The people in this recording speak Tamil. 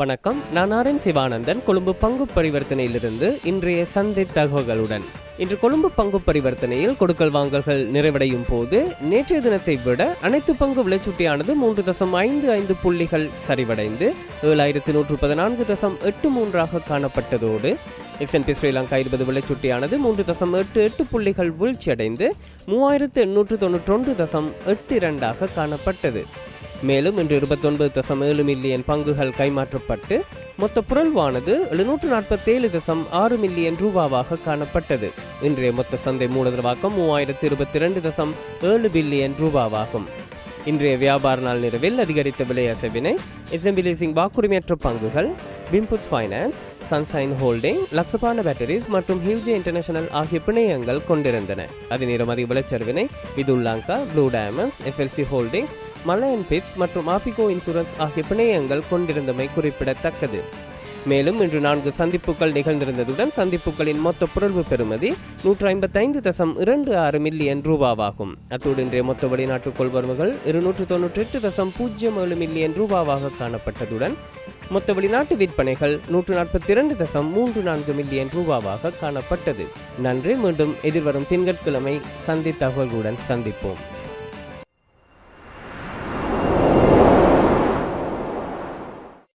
வணக்கம், நான் ஆர்என் சிவானந்தன், கொழும்பு பங்கு பரிவர்த்தனையிலிருந்து இன்றைய சந்தை தகவல்களுடன். இன்று கொழும்பு பங்கு பரிவர்த்தனையில் கொடுக்கல் வாங்கல்கள் நிறைவடையும் போது நேற்றைய தினத்தை விட அனைத்து பங்கு விலைச்சுட்டியானது 3.55 புள்ளிகள் சரிவடைந்து 7114.83 காணப்பட்டதோடு S&P ஸ்ரீலங்கா 20 விலைச்சுட்டியானது 3.88 புள்ளிகள் வீழ்ச்சியடைந்து 3891.82 காணப்பட்டது. மேலும் இன்று 29.7 மில்லியன் பங்குகள் கைமாற்றப்பட்டு மொத்த புரள்வானது 747.6 மில்லியன் ரூபாவாக காணப்பட்டது. இன்றைய மொத்த சந்தை மூலதனவாக்கம் 3022.7 பில்லியன் ரூபாவாகும். இன்றைய வியாபார நாள் நிறைவில் அதிகரித்த விலை அசைவினை எஸ்எம்பி லீசிங் வாக்குரிமையற்ற பங்குகள், பிம்புட்ஸ் Finance, Sunshine Holding, Laxapana Batteries மற்றும் ஹியூஜே இன்டர்நேஷனல் ஆகிய பிணையங்கள் கொண்டிருந்தன. அதே நேரம் அதிக விளைச்சரிவினை Vidullanka, Blue Diamonds, FLC Holdings, மலையன் பிட்ஸ் மற்றும் ஆபிகோ இன்சூரன்ஸ் ஆகிய பிணையங்கள் கொண்டிருந்தமை குறிப்பிடத்தக்கது. மேலும் இன்று 4 சந்திப்புகள் நிகழ்ந்திருந்ததுடன் சந்திப்புகளின் மொத்த புரள்வு பெறுமதி 155.26 மில்லியன் ரூபாவாகும். அத்தோடு இன்றைய மொத்த வெளிநாட்டு கொள்வனவுகள் 298.07 மில்லியன் ரூபாவாக காணப்பட்டதுடன் மொத்த வெளிநாட்டு விற்பனைகள் 142.34 மில்லியன் ரூபாவாக காணப்பட்டது. நன்றி. மீண்டும் எதிர்வரும் திங்கட்கிழமை சந்தை தகவல்களுடன் சந்திப்போம்.